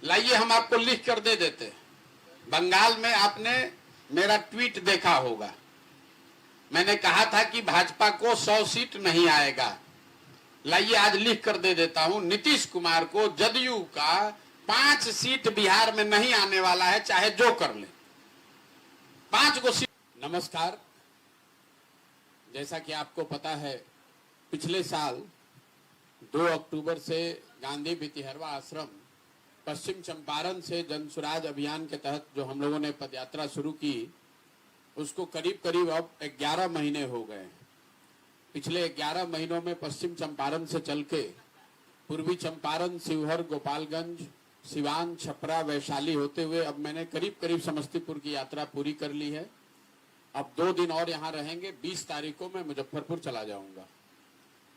लाइए हम आपको लिख कर दे देते। बंगाल में आपने मेरा ट्वीट देखा होगा, मैंने कहा था कि भाजपा को 100 सीट नहीं आएगा। लाइए आज लिख कर दे देता हूं, नीतीश कुमार को जदयू का 5 सीट बिहार में नहीं आने वाला है, चाहे जो कर ले, 5 को सीट। नमस्कार, जैसा कि आपको पता है, पिछले साल 2 अक्टूबर से गांधी भितिहरवा आश्रम पश्चिम चंपारण से जनसुराज अभियान के तहत जो हम लोगों ने पदयात्रा शुरू की, उसको करीब करीब अब 11 महीने हो गए। पिछले 11 महीनों में पश्चिम चंपारण से चल के पूर्वी चंपारण, शिवहर, गोपालगंज, सिवान, छपरा, वैशाली होते हुए अब मैंने करीब करीब समस्तीपुर की यात्रा पूरी कर ली है। अब 2 दिन और यहाँ रहेंगे। 20 तारीख को मैं मुजफ्फरपुर चला जाऊंगा।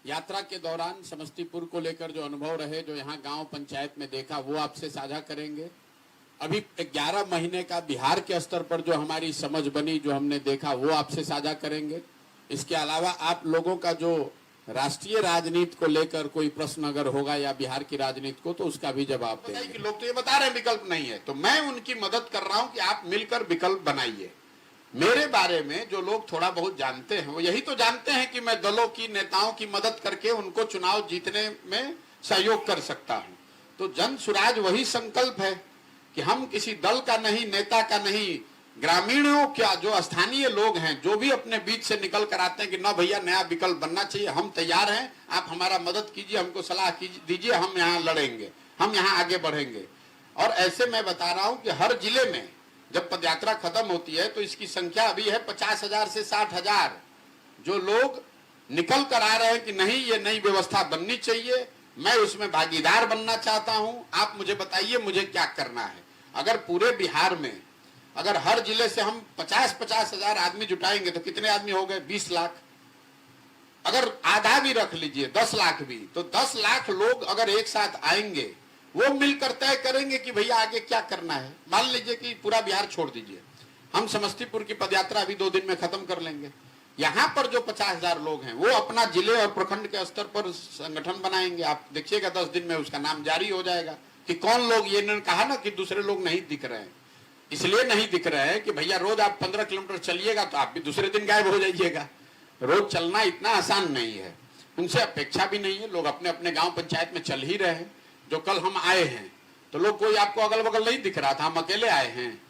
यात्रा के दौरान समस्तीपुर को लेकर जो अनुभव रहे, जो यहाँ गांव पंचायत में देखा, वो आपसे साझा करेंगे। अभी 11 महीने का बिहार के स्तर पर जो हमारी समझ बनी, जो हमने देखा, वो आपसे साझा करेंगे। इसके अलावा आप लोगों का जो राष्ट्रीय राजनीति को लेकर कोई प्रश्न अगर होगा या बिहार की राजनीति को, तो उसका भी जवाब देंगे। लोग तो ये बता रहे हैं विकल्प नहीं है, तो मैं उनकी मदद कर रहा हूं कि आप मिलकर विकल्प बनाइए। मेरे बारे में जो लोग थोड़ा बहुत जानते हैं, वो यही तो जानते हैं कि मैं दलों की नेताओं की मदद करके उनको चुनाव जीतने में सहयोग कर सकता हूं। तो जन सुराज वही संकल्प है कि हम किसी दल का नहीं, नेता का नहीं, ग्रामीणों क्या, जो स्थानीय लोग हैं, जो भी अपने बीच से निकल कर आते हैं कि ना भैया नया विकल्प बनना चाहिए, हम तैयार हैं, आप हमारा मदद कीजिए, हमको सलाह दीजिए, हम यहाँ लड़ेंगे, हम यहाँ आगे बढ़ेंगे। और ऐसे मैं बता रहा हूं कि हर जिले में जब पदयात्रा खत्म होती है तो इसकी संख्या अभी है 50,000 से 60,000 जो लोग निकल कर आ रहे हैं कि नहीं, ये नई व्यवस्था बननी चाहिए, मैं उसमें भागीदार बनना चाहता हूं, आप मुझे बताइए मुझे क्या करना है। अगर पूरे बिहार में अगर हर जिले से हम 50-50 हजार आदमी जुटाएंगे तो कितने आदमी हो गए? 20 लाख। अगर आधा भी रख लीजिए, 10 लाख भी, तो 10 लाख लोग अगर एक साथ आएंगे, वो मिलकर तय करेंगे कि भैया आगे क्या करना है। मान लीजिए कि पूरा बिहार छोड़ दीजिए, हम समस्तीपुर की पदयात्रा अभी 2 दिन में खत्म कर लेंगे। यहाँ पर जो 50,000 लोग हैं, वो अपना जिले और प्रखंड के स्तर पर संगठन बनाएंगे। आप देखिएगा 10 दिन में उसका नाम जारी हो जाएगा कि कौन लोग, ये इन्होंने कहा ना कि दूसरे लोग नहीं दिख रहे हैं, इसलिए नहीं दिख रहे हैं कि भैया रोज आप 15 किलोमीटर चलिएगा तो आप भी दूसरे दिन गायब हो जाइएगा। रोज चलना इतना आसान नहीं है, उनसे अपेक्षा भी नहीं है। लोग अपने अपने गांव पंचायत में चल ही रहे हैं। जो कल हम आए हैं तो लोग, कोई आपको अगल बगल नहीं दिख रहा था, हम अकेले आए हैं,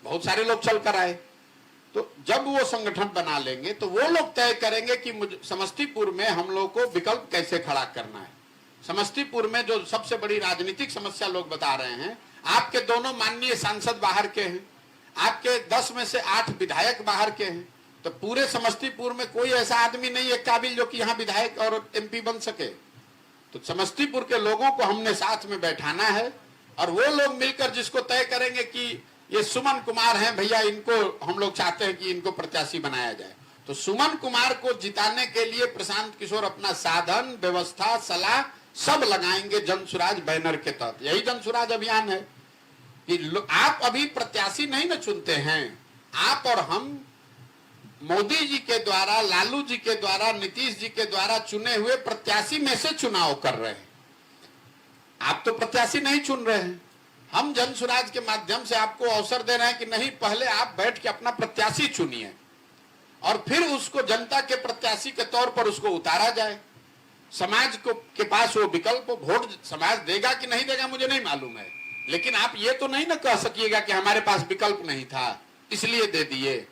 बहुत सारे लोग चल कर आए। तो जब वो संगठन बना लेंगे तो वो लोग तय करेंगे कि समस्तीपुर में हम लोग को विकल्प कैसे खड़ा करना है। समस्तीपुर में जो सबसे बड़ी राजनीतिक समस्या लोग बता रहे हैं, आपके दोनों माननीय सांसद बाहर के हैं, आपके 10 में से 8 विधायक बाहर के हैं, तो पूरे समस्तीपुर में कोई ऐसा आदमी नहीं है काबिल जो कि यहाँ विधायक और एमपी बन सके। तो समस्तीपुर के लोगों को हमने साथ में बैठाना है और वो लोग मिलकर जिसको तय करेंगे कि ये सुमन कुमार हैं भैया, इनको हम लोग चाहते हैं कि इनको प्रत्याशी बनाया जाए। तो सुमन कुमार को जिताने के लिए प्रशांत किशोर अपना साधन, व्यवस्था, सलाह सब लगाएंगे जनसुराज बैनर के तहत। यही जनसुराज अभियान है कि आप अभी प्रत्याशी नहीं न चुनते हैं, आप और हम मोदी जी के द्वारा, लालू जी के द्वारा, नीतीश जी के द्वारा चुने हुए प्रत्याशी में से चुनाव कर रहे हैं। आप तो प्रत्याशी नहीं चुन रहे हैं, हम जनसुराज के माध्यम से आपको अवसर दे रहे हैं कि नहीं, पहले आप बैठ के अपना प्रत्याशी चुनिए और फिर उसको जनता के प्रत्याशी के तौर पर उसको उतारा जाए। समाज को के पास वो विकल्प, वोट समाज देगा कि नहीं देगा मुझे नहीं मालूम है, लेकिन आप ये तो नहीं ना कह सकिएगा कि हमारे पास विकल्प नहीं था इसलिए दे दिए।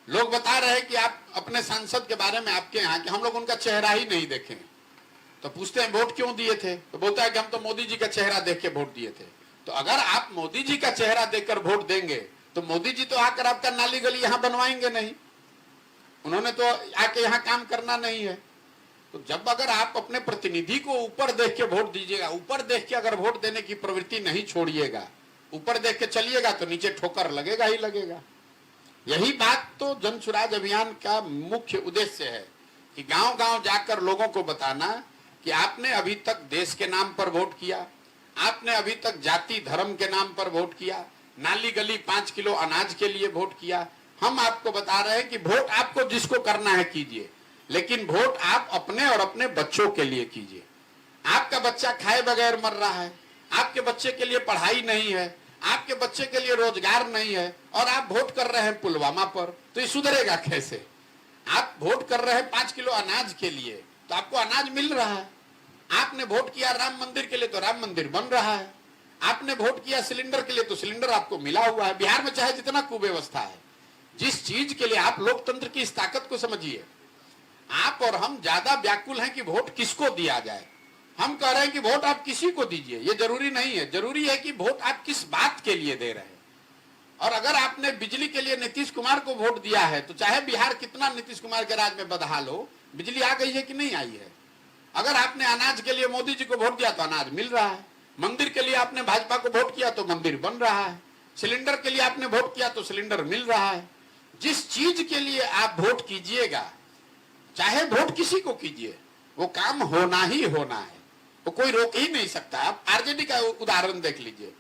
लोग बता रहे हैं कि आप अपने सांसद के बारे में, आपके यहाँ कि हम लोग उनका चेहरा ही नहीं देखे, तो पूछते हैं वोट क्यों दिए थे, तो बोलता है कि हम तो मोदी जी का चेहरा देख के वोट दिए थे। तो अगर आप मोदी जी का चेहरा देखकर वोट देंगे तो मोदी जी तो आकर आपका नाली गली यहाँ बनवाएंगे नहीं, उन्होंने तो आके यहाँ काम करना नहीं है। तो जब अगर आप अपने प्रतिनिधि को ऊपर देख के वोट दीजिएगा, ऊपर देख के अगर वोट देने की प्रवृत्ति नहीं छोड़िएगा, ऊपर देख के चलिएगा तो नीचे ठोकर लगेगा ही लगेगा। यही बात तो जनसुराज अभियान का मुख्य उद्देश्य है कि गांव-गांव जाकर लोगों को बताना कि आपने अभी तक देश के नाम पर वोट किया, आपने अभी तक जाति धर्म के नाम पर वोट किया, नाली गली 5 किलो अनाज के लिए वोट किया। हम आपको बता रहे हैं कि वोट आपको जिसको करना है कीजिए, लेकिन वोट आप अपने और अपने बच्चों के लिए कीजिए। आपका बच्चा खाए बगैर मर रहा है, आपके बच्चे के लिए पढ़ाई नहीं है, आपके बच्चे के लिए रोजगार नहीं है, और आप वोट कर रहे हैं पुलवामा पर, तो ये सुधरेगा कैसे? आप वोट कर रहे हैं 5 किलो अनाज के लिए, तो आपको अनाज मिल रहा है। आपने वोट किया राम मंदिर के लिए, तो राम मंदिर बन रहा है। आपने वोट किया सिलेंडर के लिए, तो सिलेंडर आपको मिला हुआ है। बिहार में चाहे जितना कुव्यवस्था है, जिस चीज के लिए आप लोकतंत्र की इस ताकत को समझिए। आप और हम ज्यादा व्याकुल हैं कि वोट किसको दिया जाए। हम कह रहे हैं कि वोट आप किसी को दीजिए, ये जरूरी नहीं है। जरूरी है कि वोट आप किस बात के लिए दे रहे हैं। और अगर आपने बिजली के लिए नीतीश कुमार को वोट दिया है, तो चाहे बिहार कितना नीतीश कुमार के राज में बदहाल हो, बिजली आ गई है कि नहीं आई है। अगर आपने अनाज के लिए मोदी जी को वोट दिया, तो अनाज मिल रहा है। मंदिर के लिए आपने भाजपा को वोट किया, तो मंदिर बन रहा है। सिलेंडर के लिए आपने वोट किया, तो सिलेंडर मिल रहा है। जिस चीज के लिए आप वोट कीजिएगा, चाहे वोट किसी को कीजिए, वो काम होना ही होना है, वो कोई रोक ही नहीं सकता। आप आरजेडी का उदाहरण देख लीजिए।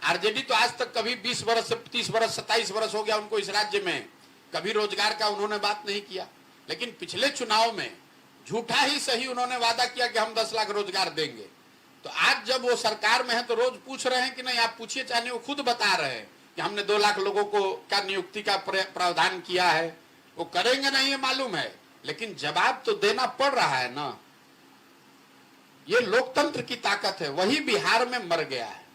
आरजेडी तो आज तक कभी 20 वर्ष से 30 वर्ष 27 वर्ष हो गया उनको इस राज्य में, कभी रोजगार का उन्होंने बात नहीं किया। लेकिन पिछले चुनाव में झूठा ही सही उन्होंने वादा किया कि हम 10 लाख रोजगार देंगे। तो आज जब वो सरकार में है, तो रोज पूछ रहे हैं कि नहीं, आप पूछिए, चाहे वो खुद बता रहे हैं कि हमने 2 लाख लोगों को का नियुक्ति का प्रावधान किया है। वो करेंगे नहीं, ये मालूम है, लेकिन जवाब तो देना पड़ रहा है ना। ये लोकतंत्र की ताकत है, वही बिहार में मर गया है।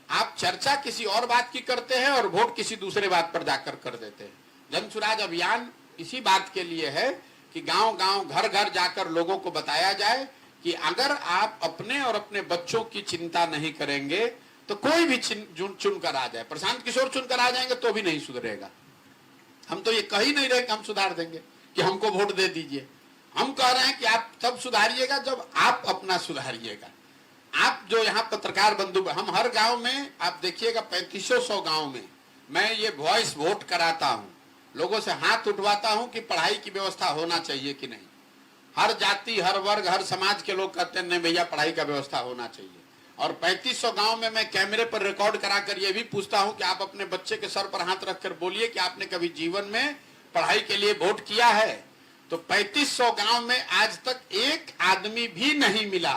आप चर्चा किसी और बात की करते हैं और वोट किसी दूसरे बात पर जाकर कर देते हैं। जन सुराज अभियान इसी बात के लिए है कि गांव गांव घर घर जाकर लोगों को बताया जाए कि अगर आप अपने और अपने बच्चों की चिंता नहीं करेंगे, तो कोई भी चुनकर आ जाए, प्रशांत किशोर चुनकर आ जाएंगे तो भी नहीं सुधरेगा। हम तो ये कह ही नहीं रहे कि हम सुधार देंगे, कि हमको वोट दे दीजिए। हम कह रहे हैं कि आप तब सुधारिएगा जब आप अपना सुधारिएगा। आप जो यहाँ पत्रकार बंधु, हम हर गांव में आप देखिएगा 3500 गांव में मैं ये वॉइस वोट कराता हूँ, लोगों से हाथ उठवाता हूँ कि पढ़ाई की व्यवस्था होना चाहिए कि नहीं। हर जाति, हर वर्ग, हर समाज के लोग कहते हैं नहीं भैया पढ़ाई का व्यवस्था होना चाहिए। और 3500 गांव में मैं कैमरे पर रिकॉर्ड कराकर ये भी पूछता हूँ कि आप अपने बच्चे के सर पर हाथ रखकर बोलिए कि आपने कभी जीवन में पढ़ाई के लिए वोट किया है। तो 3500 गांव में आज तक एक आदमी भी नहीं मिला,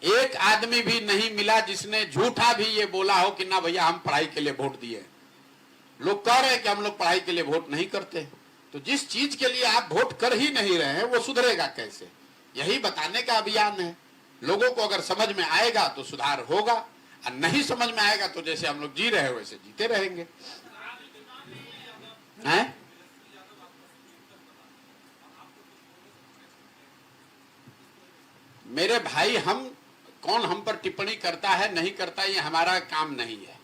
एक आदमी भी नहीं मिला जिसने झूठा भी ये बोला हो कि ना भैया हम पढ़ाई के लिए वोट दिए। लोग कह रहे हैं कि हम लोग पढ़ाई के लिए वोट नहीं करते। तो जिस चीज के लिए आप वोट कर ही नहीं रहे हैं, वो सुधरेगा कैसे? यही बताने का अभियान है। लोगों को अगर समझ में आएगा तो सुधार होगा, और नहीं समझ में आएगा तो जैसे हम लोग जी रहे हैं वैसे जीते रहेंगे। हैं? मेरे भाई, हम कौन हम पर टिप्पणी करता है नहीं करता, ये हमारा काम नहीं है।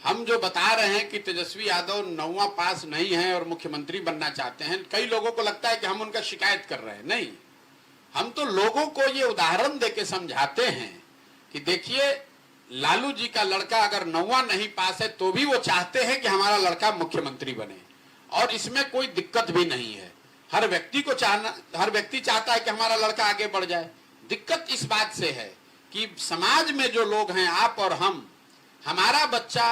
हम जो बता रहे हैं कि तेजस्वी यादव 9वां पास नहीं है और मुख्यमंत्री बनना चाहते हैं, कई लोगों को लगता है कि हम उनका शिकायत कर रहे हैं। नहीं, हम तो लोगों को ये उदाहरण देके समझाते हैं कि देखिए लालू जी का लड़का अगर 9वां नहीं पास है तो भी वो चाहते हैं कि हमारा लड़का मुख्यमंत्री बने, और इसमें कोई दिक्कत भी नहीं है। हर व्यक्ति चाहता है कि हमारा लड़का आगे बढ़ जाए। दिक्कत इस बात से है कि समाज में जो लोग हैं, आप और हम, हमारा बच्चा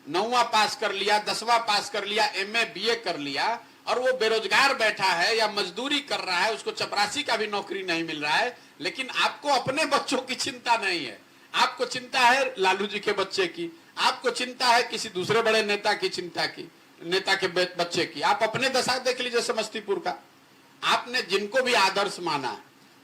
9वां पास कर लिया, 10वां पास कर लिया, MA BA कर लिया, और वो बेरोजगार बैठा है या मजदूरी कर रहा है, उसको चपरासी का भी नौकरी नहीं मिल रहा है। लेकिन आपको अपने बच्चों की चिंता नहीं है, आपको चिंता है लालू जी के बच्चे की, आपको चिंता है किसी दूसरे बड़े नेता के बच्चे की। आप अपने दशा देख लीजिए समस्तीपुर का। आपने जिनको भी आदर्श माना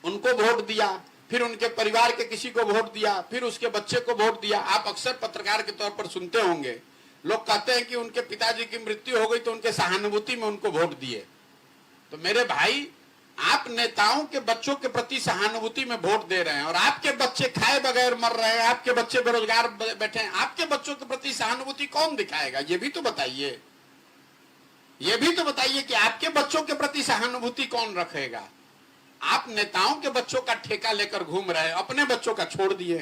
उनको वोट दिया, फिर उनके परिवार के किसी को वोट दिया, फिर उसके बच्चे को वोट दिया। आप अक्सर पत्रकार के तौर पर सुनते होंगे, लोग कहते हैं कि उनके पिताजी की मृत्यु हो गई तो उनके सहानुभूति में उनको वोट दिए। तो मेरे भाई, आप नेताओं के बच्चों के प्रति सहानुभूति में वोट दे रहे हैं, और आपके बच्चे खाए बगैर मर रहे हैं, आपके बच्चे बेरोजगार बैठे हैं। आपके बच्चों के प्रति सहानुभूति कौन दिखाएगा? ये भी तो बताइए, ये भी तो बताइए कि आपके बच्चों के प्रति सहानुभूति कौन रखेगा? आप नेताओं के बच्चों का ठेका लेकर घूम रहे हैं, अपने बच्चों का छोड़ दिए।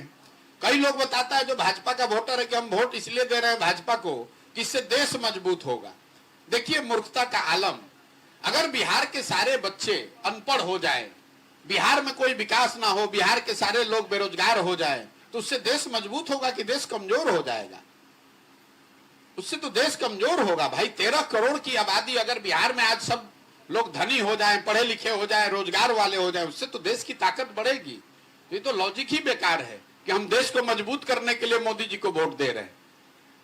कई लोग बताता है जो भाजपा का वोटर है कि हम वोट इसलिए दे रहे हैं भाजपा को कि इससे देश मजबूत होगा। देखिए मूर्खता का आलम। अगर बिहार के सारे बच्चे अनपढ़ हो जाए, बिहार में कोई विकास ना हो, बिहार के सारे लोग बेरोजगार हो जाए, तो उससे देश मजबूत होगा कि देश कमजोर हो जाएगा? उससे तो देश कमजोर होगा भाई। 13 करोड़ की आबादी अगर बिहार में आज सब लोग धनी हो जाए, पढ़े लिखे हो जाए, रोजगार वाले हो जाए, उससे तो देश की ताकत बढ़ेगी। ये तो लॉजिक ही बेकार है। कि हम देश को मजबूत करने के लिए मोदी जी को वोट दे रहे हैं।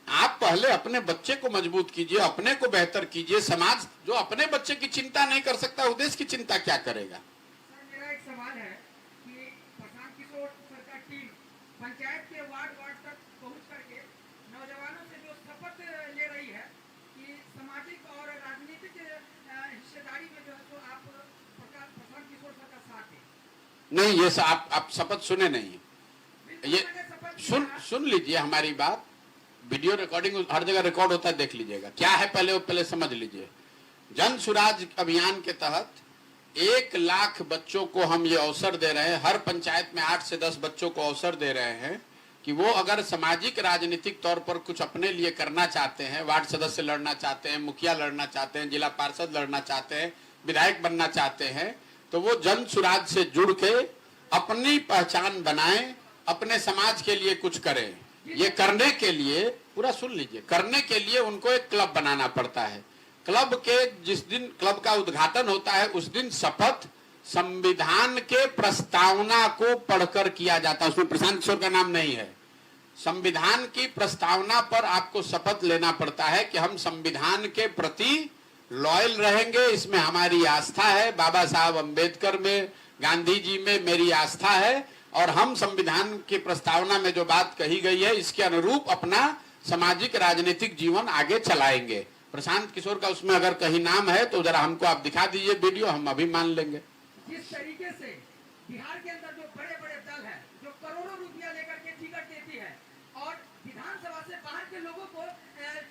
आप पहले अपने बच्चे को मजबूत कीजिए, अपने को बेहतर कीजिए। समाज जो अपने बच्चे की चिंता नहीं कर सकता, वो देश की चिंता क्या करेगा? सर, मेरा एक सवाल है कि प्रशांत किशोर सर का टीम पंचायत के वार्ड वार्ड तक पहुंच करके नौजवानों से जो शपथ ले रही है कि सामाजिक और राजनीतिक हिस्सेदारी में जो है तो आप प्रशांत किशोर सर का साथ दें। नहीं, ये आप शपथ सुने नहीं। ये सुन लीजिए हमारी बात। वीडियो रिकॉर्डिंग हर जगह रिकॉर्ड होता है, देख लीजिएगा। क्या है पहले समझ लीजिए। जन सुराज अभियान के तहत 1 लाख बच्चों को हम ये अवसर दे रहे हैं। हर पंचायत में 8 से 10 बच्चों को अवसर दे रहे हैं कि वो अगर सामाजिक राजनीतिक तौर पर कुछ अपने लिए करना चाहते हैं, वार्ड सदस्य लड़ना चाहते हैं, मुखिया लड़ना चाहते हैं, जिला पार्षद लड़ना चाहते हैं, विधायक बनना चाहते हैं, तो वो जन सुराज से जुड़ के अपनी पहचान बनाएं, अपने समाज के लिए कुछ करें। ये करने के लिए, पूरा सुन लीजिए, करने के लिए उनको एक क्लब बनाना पड़ता है। क्लब के जिस दिन क्लब का उद्घाटन होता है, उस दिन शपथ संविधान के प्रस्तावना को पढ़कर किया जाता है। उसमें प्रशांत किशोर का नाम नहीं है। संविधान की प्रस्तावना पर आपको शपथ लेना पड़ता है कि हम संविधान के प्रति लॉयल रहेंगे, इसमें हमारी आस्था है। बाबा साहब अम्बेडकर में, गांधी जी में मेरी आस्था है, और हम संविधान की प्रस्तावना में जो बात कही गई है इसके अनुरूप अपना सामाजिक राजनीतिक जीवन आगे चलाएंगे। प्रशांत किशोर का उसमें अगर कहीं नाम है तो जरा हमको आप दिखा दीजिए वीडियो, हम अभी मान लेंगे। जिस तरीके से बिहार के अंदर जो बड़े बड़े दल है जो करोड़ों रुपया लेकर के टिकट देती है और विधानसभा से बाहर के लोगों को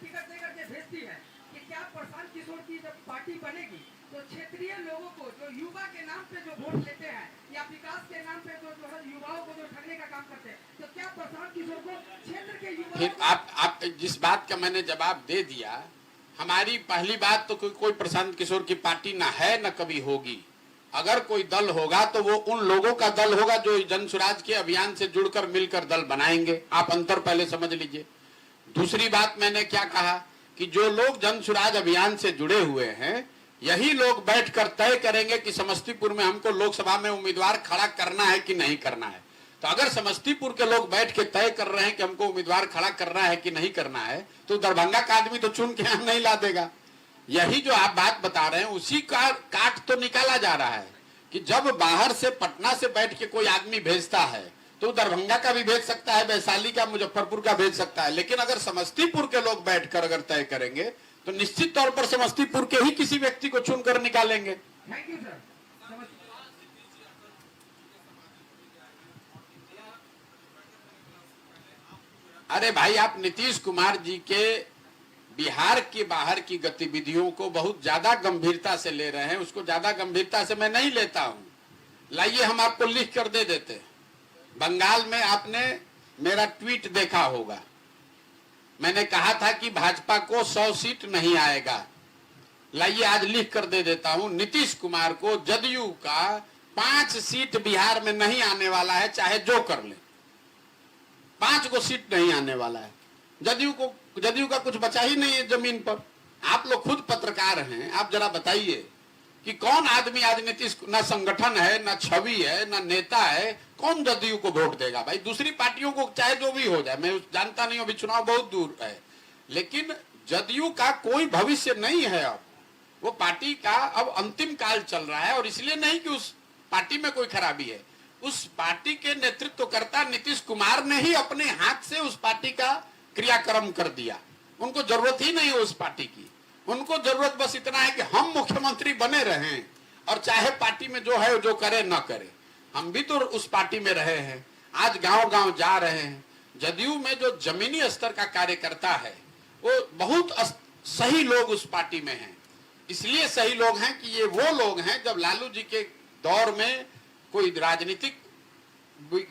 टिकट देकर के भेजती है, कि क्या प्रशांत किशोर की जब पार्टी बनेगी तो क्षेत्रीय लोगों को जो युवा के नाम पे जो वोट लेते हैं या विकास के नाम पे जो है युवाओं को जो ठगने का काम करते हैं, तो क्या प्रशांत किशोर को क्षेत्र के युवा? फिर आप जिस बात का मैंने जवाब दे दिया, हमारी पहली बात तो कोई प्रशांत किशोर की पार्टी ना है ना कभी होगी। अगर कोई दल होगा तो वो उन लोगों का दल होगा जो जन सुराज के अभियान से जुड़कर मिलकर दल बनाएंगे। आप अंतर पहले समझ लीजिए। दूसरी बात मैंने क्या कहा कि जो लोग जन सुराज अभियान से जुड़े हुए हैं, यही लोग बैठकर तय करेंगे कि समस्तीपुर में हमको लोकसभा में उम्मीदवार खड़ा करना है कि नहीं करना है। तो अगर समस्तीपुर के लोग बैठ के तय कर रहे हैं कि हमको उम्मीदवार खड़ा करना है कि नहीं करना है, तो दरभंगा का आदमी तो चुन के यहाँ नहीं ला देगा। यही जो आप बात बता रहे हैं उसी का काट तो निकाला जा रहा है कि जब बाहर से पटना से बैठ के कोई आदमी भेजता है तो दरभंगा का भी भेज सकता है, वैशाली का, मुजफ्फरपुर का भेज सकता है। लेकिन अगर समस्तीपुर के लोग बैठकर अगर तय करेंगे तो निश्चित तौर पर समस्तीपुर के ही किसी व्यक्ति को चुनकर निकालेंगे। Thank you sir. अरे भाई, आप नीतीश कुमार जी के बिहार के बाहर की गतिविधियों को बहुत ज्यादा गंभीरता से ले रहे हैं। उसको ज्यादा गंभीरता से मैं नहीं लेता हूं। लाइए हम आपको लिख कर दे देते। बंगाल में आपने मेरा ट्वीट देखा होगा। मैंने कहा था कि भाजपा को 100 सीट नहीं आएगा। लाइए आज लिख कर दे देता हूं। नीतीश कुमार को जदयू का 5 सीट बिहार में नहीं आने वाला है, चाहे जो कर ले। 5 को सीट नहीं आने वाला है। जदयू का कुछ बचा ही नहीं है जमीन पर। आप लोग खुद पत्रकार हैं, आप जरा बताइए कि कौन आदमी आज नीतीश, ना संगठन है, ना छवि है, ना नेता है, कौन जदयू को वोट देगा? भाई दूसरी पार्टियों को चाहे जो भी हो जाए, मैं जानता नहीं, अभी चुनाव बहुत दूर है, लेकिन जदयू का कोई भविष्य नहीं है। अब वो पार्टी का अब अंतिम काल चल रहा है। और इसलिए नहीं कि उस पार्टी में कोई खराबी है, उस पार्टी के नेतृत्वकर्ता नीतीश कुमार ने ही अपने हाथ से उस पार्टी का क्रियाक्रम कर दिया। उनको जरूरत ही नहीं है उस पार्टी की। उनको जरूरत बस इतना है कि हम मुख्यमंत्री बने रहें, और चाहे पार्टी में जो है जो करे ना करे। हम भी तो उस पार्टी में रहे हैं, आज गांव गांव जा रहे हैं। जदयू में जो जमीनी स्तर का कार्यकर्ता है वो बहुत सही लोग उस पार्टी में हैं। इसलिए सही लोग हैं कि ये वो लोग हैं, जब लालू जी के दौर में कोई राजनीतिक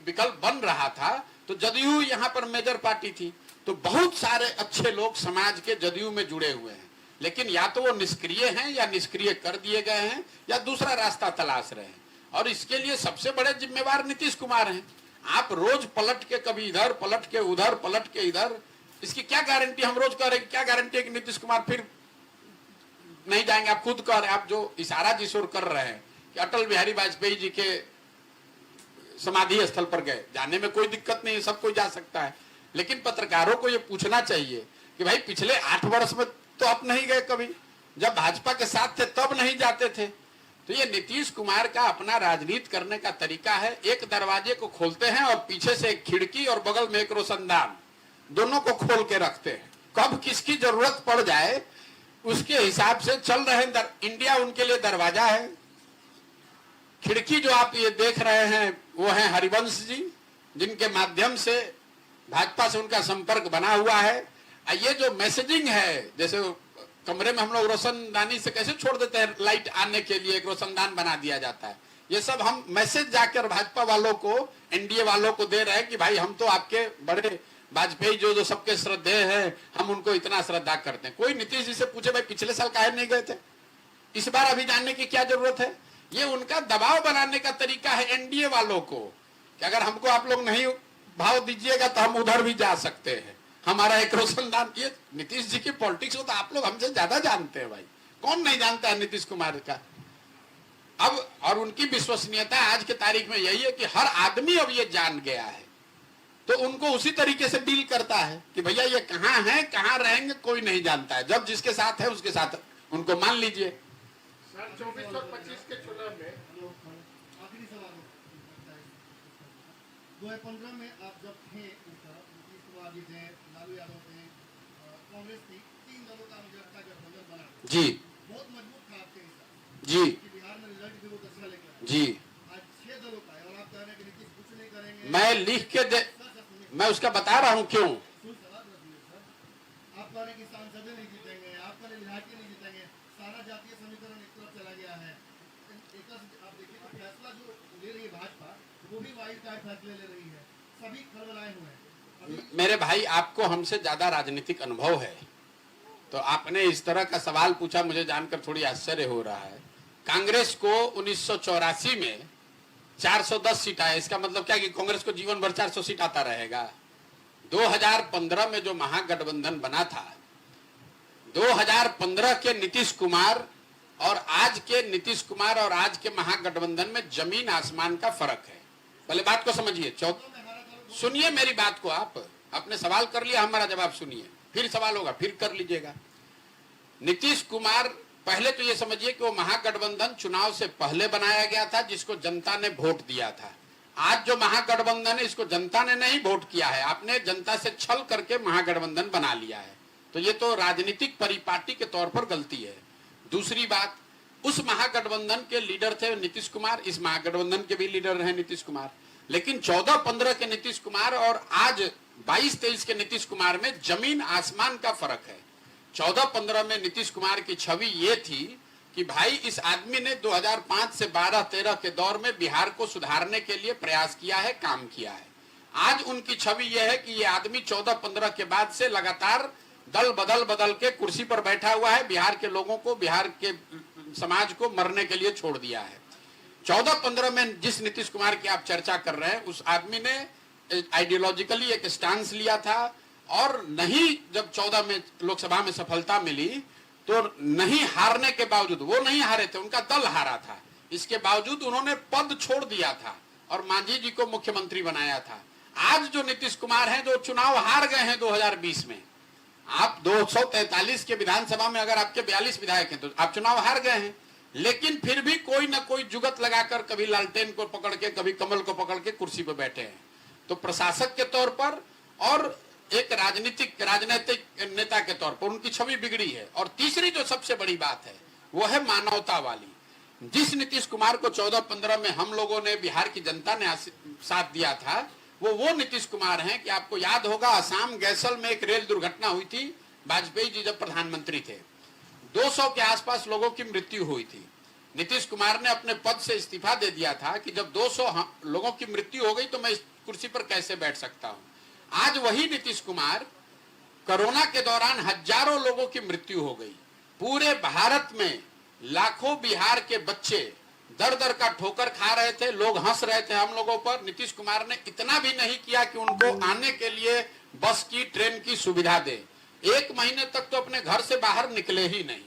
विकल्प बन रहा था तो जदयू यहाँ पर मेजर पार्टी थी। तो बहुत सारे अच्छे लोग समाज के जदयू में जुड़े हुए हैं, लेकिन या तो वो निष्क्रिय हैं या निष्क्रिय कर दिए गए हैं या दूसरा रास्ता तलाश रहे हैं। और इसके लिए सबसे बड़े जिम्मेवार नीतीश कुमार हैं। आप रोज पलट के कभी इधर पलट के उधर पलट के इधर, इसकी क्या गारंटी? हम रोज कह रहे हैं, क्या गारंटी है कि नीतीश कुमार फिर नहीं जाएंगे? आप खुद कह रहे हैं, आप जो इशारा जिस ओर कर रहे हैं कि अटल बिहारी वाजपेयी जी के समाधि स्थल पर गए, जाने में कोई दिक्कत नहीं है, सब कोई जा सकता है। लेकिन पत्रकारों को यह पूछना चाहिए कि भाई पिछले 8 वर्ष में तो आप नहीं गए कभी, जब भाजपा के साथ थे तब नहीं जाते थे। तो ये नीतीश कुमार का अपना राजनीति करने का तरीका है, एक दरवाजे को खोलते हैं और पीछे से एक खिड़की और बगल में एक रोशनदान, दोनों को खोल के रखते हैं। कब किसकी जरूरत पड़ जाए उसके हिसाब से चल रहे हैं। इंडिया उनके लिए दरवाजा है। खिड़की जो आप ये देख रहे हैं वो है हरिवंश जी, जिनके माध्यम से भाजपा से उनका संपर्क बना हुआ है। ये जो मैसेजिंग है, जैसे कमरे में हम लोग रोशनदानी से कैसे छोड़ देते हैं, लाइट आने के लिए एक रोशनदान बना दिया जाता है, ये सब हम मैसेज जाकर भाजपा वालों को, एनडीए वालों को दे रहे हैं कि भाई हम तो आपके बड़े वाजपेयी जो सबके श्रद्धेय हैं, हम उनको इतना श्रद्धा करते हैं। कोई नीतीश जी से पूछे भाई पिछले साल काहे नहीं गए थे, इस बार अभी जानने की क्या जरूरत है। ये उनका दबाव बनाने का तरीका है एनडीए वालों को कि अगर हमको आप लोग नहीं भाव दीजिएगा तो हम उधर भी जा सकते हैं, हमारा एक रोशनदान। ये नीतीश जी की पॉलिटिक्स को तो आप लोग हमसे ज्यादा जानते हैं भाई, कौन नहीं जानता है नीतीश कुमार का। अब और उनकी विश्वसनीयता आज के तारीख में यही है कि हर आदमी अब ये जान गया है, तो उनको उसी तरीके से डील करता है कि भैया ये कहाँ है, कहाँ रहेंगे, कोई नहीं जानता है। जब जिसके साथ है उसके साथ उनको मान लीजिए। सर 24 और 25 के चुनाव में आखिरी सवाल 2015 में आप जब थे नीतीश कुमार जी थे, लालू यादव थे, कांग्रेस थी, 3 दलों का मुझे गठबंधन बना जी, बहुत मजबूत था आपके हिसाब जी बिहार में रिजल्ट भी बहुत अच्छा लेकर जी। आज 6 दलों का है और आप कह रहे हैं कि नीतीश कुछ नहीं करेंगे। मैं लिख के दे, मैं उसका बता रहा हूँ क्यों। आप कह रहे हैं कि सांसद नहीं जीतेंगे, आप कह रहे विधायक नहीं जीतेंगे, सारा जातीय समीकरण एक तरफ चला गया है। आप देखिए तो फैसला जो ले रही है भाजपा, वो भी वाइल्ड कार्ड फैसले ले रही है, सभी खलबलाए हुए हैं। मेरे भाई आपको हमसे ज्यादा राजनीतिक अनुभव है, तो आपने इस तरह का सवाल पूछा, मुझे जानकर थोड़ी आश्चर्य हो रहा है। कांग्रेस को 1984 में 410 सीट आए, इसका मतलब क्या कि कांग्रेस को जीवन भर 400 सीट आता रहेगा। 2015 में जो महागठबंधन बना था, 2015 के नीतीश कुमार और आज के नीतीश कुमार और आज के महागठबंधन में जमीन आसमान का फर्क है। पहले बात को समझिए, सुनिए मेरी बात को। आप अपने सवाल कर लिया, हमारा जवाब सुनिए, फिर सवाल होगा फिर कर लीजिएगा। नीतीश कुमार, पहले तो ये समझिए कि वो महागठबंधन चुनाव से पहले बनाया गया था, जिसको जनता ने वोट दिया था। आज जो महागठबंधन है इसको जनता ने नहीं वोट किया है, आपने जनता से छल करके महागठबंधन बना लिया है। तो ये तो राजनीतिक परिपाटी के तौर पर गलती है। दूसरी बात, उस महागठबंधन के लीडर थे नीतीश कुमार, इस महागठबंधन के भी लीडर रहे नीतीश कुमार। लेकिन 14-15 के नीतीश कुमार और आज 22-23 के नीतीश कुमार में जमीन आसमान का फर्क है। 14-15 में नीतीश कुमार की छवि ये थी कि भाई इस आदमी ने 2005 से 12-13 के दौर में बिहार को सुधारने के लिए प्रयास किया है, काम किया है। आज उनकी छवि यह है कि ये आदमी 14-15 के बाद से लगातार दल बदल के कुर्सी पर बैठा हुआ है, बिहार के लोगों को, बिहार के समाज को मरने के लिए छोड़ दिया है। 14-15 में जिस नीतीश कुमार की आप चर्चा कर रहे हैं, उस आदमी ने आइडियोलॉजिकली एक स्टांस लिया था और नहीं, जब 14 में लोकसभा में सफलता मिली तो नहीं हारने के बावजूद, वो नहीं हारे थे, उनका दल हारा था, इसके बावजूद उन्होंने पद छोड़ दिया था और मांझी जी को मुख्यमंत्री बनाया था। आज जो नीतीश कुमार हैं, जो चुनाव हार गए हैं 2020 में, आप 243 के विधानसभा में अगर आपके 42 विधायक हैं तो आप चुनाव हार गए हैं, लेकिन फिर भी कोई ना कोई जुगत लगाकर कभी लालटेन को पकड़ के, कभी कमल को पकड़ के कुर्सी पर बैठे हैं। तो प्रशासक के तौर पर और एक राजनीतिक नेता के तौर पर उनकी छवि बिगड़ी है। और तीसरी जो सबसे बड़ी बात है वो है मानवता वाली। जिस नीतीश कुमार को 14-15 में हम लोगों ने, बिहार की जनता ने साथ दिया था, वो नीतीश कुमार हैं कि आपको याद होगा असम गैसल में एक रेल दुर्घटना हुई थी, वाजपेयी जी जब प्रधानमंत्री थे, 200 के आसपास लोगों की मृत्यु हुई थी। नीतीश कुमार ने अपने पद से इस्तीफा दे दिया था कि जब 200 लोगों की मृत्यु हो गई तो मैं इस कुर्सी पर कैसे बैठ सकता हूं। आज वही नीतीश कुमार, कोरोना के दौरान हजारों लोगों की मृत्यु हो गई, पूरे भारत में लाखों बिहार के बच्चे दर दर का ठोकर खा रहे थे, लोग हंस रहे थे हम लोगों पर। नीतीश कुमार ने इतना भी नहीं किया कि उनको आने के लिए बस की, ट्रेन की सुविधा दे। 1 महीने तक तो अपने घर से बाहर निकले ही नहीं।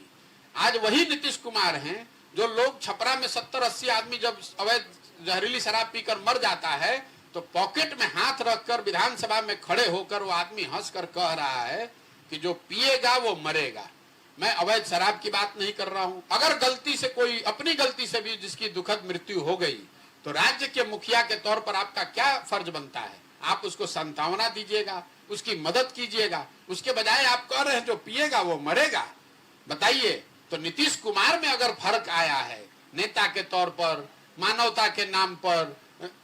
आज वही नीतीश कुमार हैं जो लोग छपरा में 70-80 आदमी जब अवैध जहरीली शराब पीकर मर जाता है तो पॉकेट में हाथ रखकर विधानसभा में खड़े होकर वो आदमी हंसकर कह रहा है कि जो पिएगा वो मरेगा। मैं अवैध शराब की बात नहीं कर रहा हूं। अगर गलती से कोई अपनी गलती से भी जिसकी दुखद मृत्यु हो गई तो राज्य के मुखिया के तौर पर आपका क्या फर्ज बनता है? आप उसको सांत्वना दीजिएगा, उसकी मदद कीजिएगा। उसके बजाय आप कह रहे हैं जो पिएगा वो मरेगा। बताइए, तो नीतीश कुमार में अगर फर्क आया है नेता के तौर पर, मानवता के नाम पर,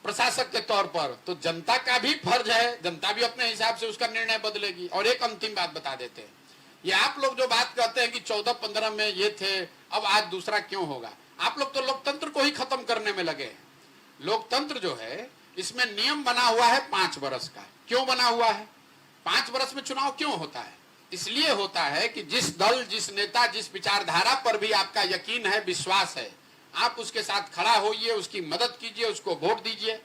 प्रशासक के तौर पर, तो जनता का भी फर्ज है, जनता भी अपने हिसाब से उसका निर्णय बदलेगी। और एक अंतिम बात बता देते हैं, ये आप लोग जो बात कहते हैं कि 14-15 में ये थे, अब आज दूसरा क्यों होगा? आप लोग तो लोकतंत्र को ही खत्म करने में लगे हैं। लोकतंत्र जो है इसमें नियम बना हुआ है 5 वर्ष का। क्यों बना हुआ है? 5 वर्ष में चुनाव क्यों होता है? इसलिए होता है कि जिस दल, जिस नेता, जिस विचारधारा पर भी आपका यकीन है, विश्वास है, आप उसके साथ खड़ा होइए, उसकी मदद कीजिए, उसको वोट दीजिए।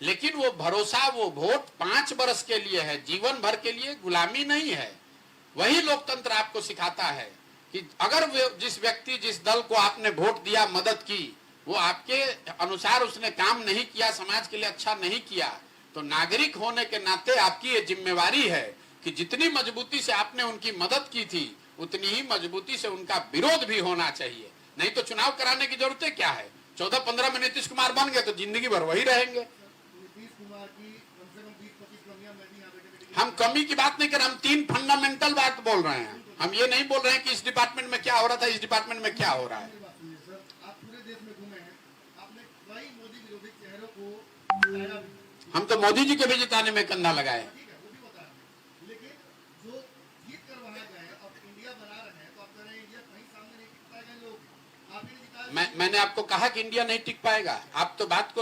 लेकिन वो भरोसा, वो वोट 5 वर्ष के लिए है, जीवन भर के लिए गुलामी नहीं है। वही लोकतंत्र आपको सिखाता है कि अगर जिस व्यक्ति, जिस दल को आपने वोट दिया, मदद की, वो आपके अनुसार उसने काम नहीं किया, समाज के लिए अच्छा नहीं किया, तो नागरिक होने के नाते आपकी ये जिम्मेवारी है कि जितनी मजबूती से आपने उनकी मदद की थी उतनी ही मजबूती से उनका विरोध भी होना चाहिए। नहीं तो चुनाव कराने की जरूरत क्या है? 14-15 में नीतीश कुमार बन गए तो जिंदगी भर वही रहेंगे। नीतीश कुमार की कम से कम 20-25 कमियां मैं भी यहाँ बैठे हम कमी की बात नहीं कर रहे, हम 3 फंडामेंटल बात बोल रहे हैं। हम ये नहीं बोल रहे हैं कि इस डिपार्टमेंट में क्या हो रहा था, इस डिपार्टमेंट में क्या हो रहा है। सर, आप पूरे देश में घूमे हैं, आपने कई मोदी विरोधी चेहरों को जिताया भी। हम तो मोदी जी के भी जिताने में कंधा लगाए। ठीक है, वो भी बता रहे हैं, लेकिन जो जीत कर वहां गए, अब इंडिया बना रहे हैं, तो आप कह रहे हैं इंडिया कहीं सामने नहीं टिक पाएगा। लोग आप ही ने जिताया। मैंने आपको कहा कि इंडिया नहीं टिक पाएगा। आप तो बात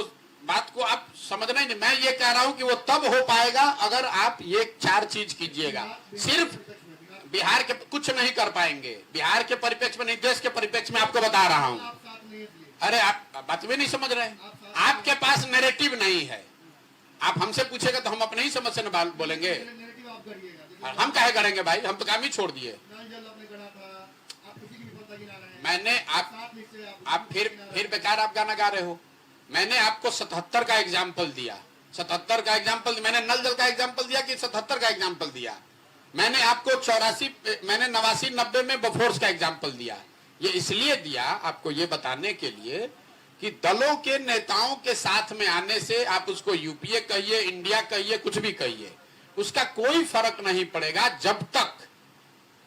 को आप समझना ही नहीं। मैं ये कह रहा हूं कि वो तब हो पाएगा अगर आप ये 4 चीज कीजिएगा। सिर्फ बिहार के कुछ नहीं कर पाएंगे, बिहार के परिप्रेक्ष्य में नहीं, देश के परिप्रेक्ष्य में आपको बता रहा हूं। आप साथ नहीं इसलिए अरे आप बात भी नहीं समझ रहे हैं। आपके पास नैरेटिव नहीं है। आप हमसे पूछेगा तो हम अपने ही समझ से न बोलेंगे। नेगेटिव आप करिएगा। हम काहे करेंगे भाई? हम तो काम ही छोड़ दिए। जल आपने गढ़ा था, आप किसी की विफलता गिना रहे हैं। मैंने साथ निश्चय आप फिर बेकार आप गाना गा रहे हो। मैंने आपको 77 का एग्जाम्पल दिया, 77 का एग्जाम्पल, मैंने नल जल का एग्जाम्पल दिया कि 77 का एग्जाम्पल दिया। मैंने आपको 89, मैंने 89-90 में बफोर्स का एग्जाम्पल दिया। ये इसलिए दिया आपको ये बताने के लिए कि दलों के नेताओं के साथ में आने से, आप उसको यूपीए कहिए, इंडिया कहिए, कुछ भी कहिए, उसका कोई फर्क नहीं पड़ेगा जब तक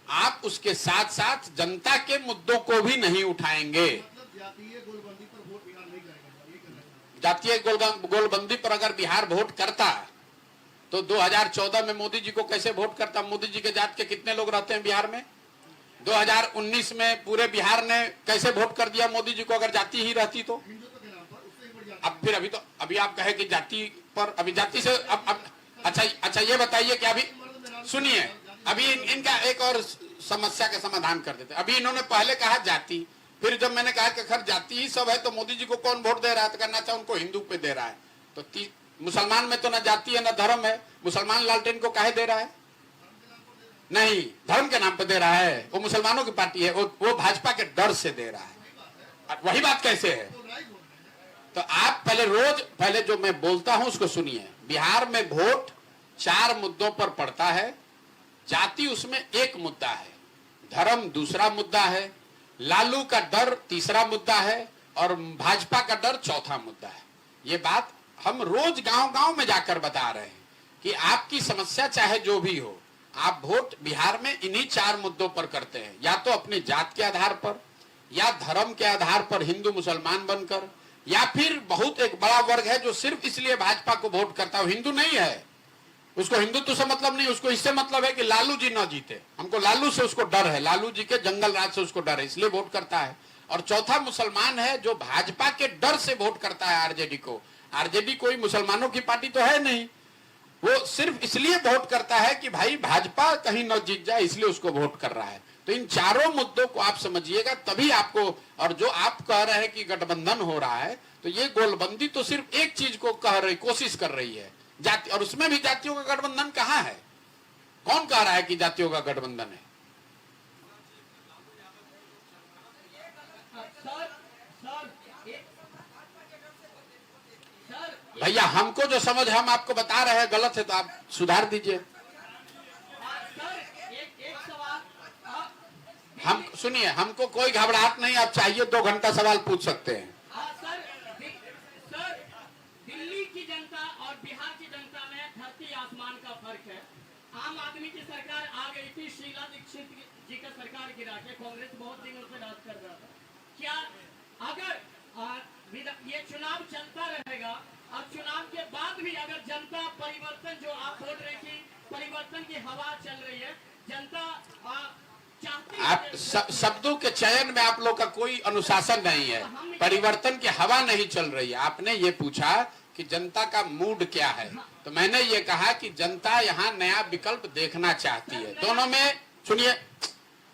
आप उसके साथ साथ जनता के मुद्दों को भी नहीं उठाएंगे। मतलब जातीय गोलबंदी पर वोट बिहार नहीं करेगा, ये कहना चाहते हैं। जातीय गोलबंदी पर अगर बिहार वोट करता तो 2014 में मोदी जी को कैसे वोट करता? मोदी जी के जात के कितने लोग रहते हैं बिहार में? 2019 में पूरे बिहार ने कैसे वोट कर दिया मोदी जी को अगर जाति ही रहती तो? हिंदुत्व के नाम पर उससे ही बढ़ जाता अब फिर अभी आप कहे कि जाति पर, अभी जाति से अब अच्छा ये बताइए कि अभी सुनिए, अभी इनका एक और समस्या का समाधान कर देते। अभी इन्होंने पहले कहा जाति, फिर जब मैंने कहा कि खैर जाति ही सब है तो मोदी जी को कौन वोट दे रहा है, तो कहना चाहे उनको हिंदू पे दे रहा है। तो मुसलमान में तो ना जाति है ना धर्म है, मुसलमान लालटेन को काहे दे रहा है? नहीं, धर्म के नाम पे दे रहा है। वो मुसलमानों की पार्टी है, वो भाजपा के डर से दे रहा है। वही बात कैसे है? तो आप पहले जो मैं बोलता हूं उसको सुनिए। बिहार में वोट 4 मुद्दों पर पड़ता है, जाति उसमें एक मुद्दा है, धर्म दूसरा मुद्दा है, लालू का डर तीसरा मुद्दा है और भाजपा का डर चौथा मुद्दा है। ये बात हम रोज गांव-गांव में जाकर बता रहे हैं कि आपकी समस्या चाहे जो भी हो, आप वोट बिहार में इन्हीं 4 मुद्दों पर करते हैं, या तो अपनी जात के आधार पर, या धर्म के आधार पर हिंदू मुसलमान बनकर, या फिर बहुत एक बड़ा वर्ग है जो सिर्फ इसलिए भाजपा को वोट करता है, हिंदू नहीं है, उसको हिंदुत्व से मतलब नहीं, उसको इससे मतलब है कि लालू जी न जीते, हमको लालू से उसको डर है, लालू जी के जंगल राज से उसको डर है, इसलिए वोट करता है। और चौथा मुसलमान है जो भाजपा के डर से वोट करता है आरजेडी को। आरजेडी कोई मुसलमानों की पार्टी तो है नहीं, वो सिर्फ इसलिए वोट करता है कि भाई भाजपा कहीं न जीत जाए, इसलिए उसको वोट कर रहा है। तो इन चारों मुद्दों को आप समझिएगा तभी आपको, और जो आप कह रहे हैं कि गठबंधन हो रहा है, तो ये गोलबंदी तो सिर्फ एक चीज को कोशिश कर रही है, जाति, और उसमें भी जातियों का गठबंधन कहाँ है? कौन कह रहा है कि जातियों का गठबंधन है? भैया हमको जो समझ हम आपको बता रहे हैं गलत है तो आप सुधार दीजिए। सर एक सवाल हम सुनिए, हमको कोई घबराहट नहीं, आप चाहिए 2 घंटा सवाल पूछ सकते हैं। सर दिल्ली की जनता और बिहार की जनता में धरती आसमान का फर्क है। आम आदमी की सरकार आ गई थी, शीला दीक्षित जी का सरकार गिरा के कांग्रेस बहुत दिनों से राज कर रहा था। क्या अगर ये चुनाव चलता रहेगा और चुनाव के बाद भी अगर जनता परिवर्तन जो आप बोल रही थी, परिवर्तन की हवा चल रही है, जनता चाहती आप शब्दों के चयन में आप लोग का कोई अनुशासन नहीं है। परिवर्तन की हवा नहीं चल रही है। आपने ये पूछा कि जनता का मूड क्या है, तो मैंने ये कहा कि जनता यहाँ नया विकल्प देखना चाहती है। दोनों में सुनिए,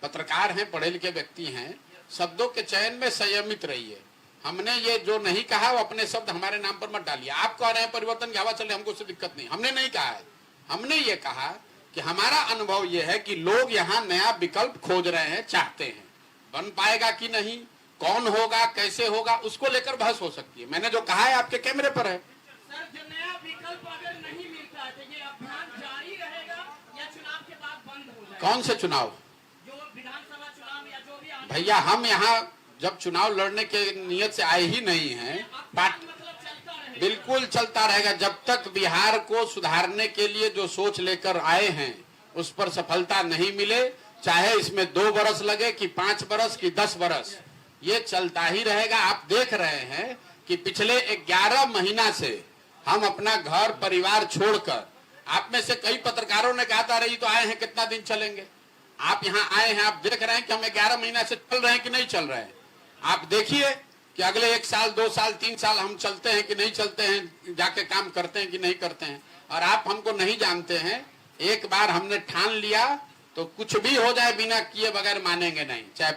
पत्रकार हैं, पढ़े लिखे व्यक्ति हैं, शब्दों के चयन में संयमित रहिए। हमने ये जो नहीं कहा वो अपने शब्द हमारे नाम पर मत डालिए। आप कह रहे हैं परिवर्तन की हवा चल रही, हमको उससे दिक्कत नहीं, हमने नहीं कहा है। हमने ये कहा कि हमारा अनुभव ये है कि लोग यहाँ नया विकल्प खोज रहे हैं, चाहते हैं। बन पाएगा कि नहीं, कौन होगा, कैसे होगा, उसको लेकर बहस हो सकती है। मैंने जो कहा है आपके कैमरे पर है। सर, जो नया विकल्प अगर नहीं मिलता है तो ये अभियान जारी रहेगा या चुनाव के बाद बंद हो जाएगा? कौन से चुनाव? जो विधानसभा चुनाव या जो भी भैया हम यहाँ जब चुनाव लड़ने के नियत से आए ही नहीं हैं। मतलब चलता रहेगा? बिल्कुल चलता रहेगा जब तक बिहार को सुधारने के लिए जो सोच लेकर आए हैं उस पर सफलता नहीं मिले, चाहे इसमें 2 बरस लगे कि 5 बरस कि 10 बरस, ये चलता ही रहेगा। आप देख रहे हैं कि पिछले 11 महीना से हम अपना घर परिवार छोड़कर, आप में से कई पत्रकारों ने कहा था रही तो आए हैं, कितना दिन चलेंगे। आप यहाँ आए हैं, आप देख रहे हैं कि हम 11 महीना से चल रहे हैं कि नहीं चल रहे हैं। आप देखिए कि अगले 1 साल 2 साल 3 साल हम चलते हैं कि नहीं चलते हैं, जाके काम करते हैं कि नहीं करते हैं। और आप हमको नहीं जानते हैं। एक बार हमने ठान लिया तो कुछ भी हो जाए बिना किए बगैर मानेंगे नहीं, चाहे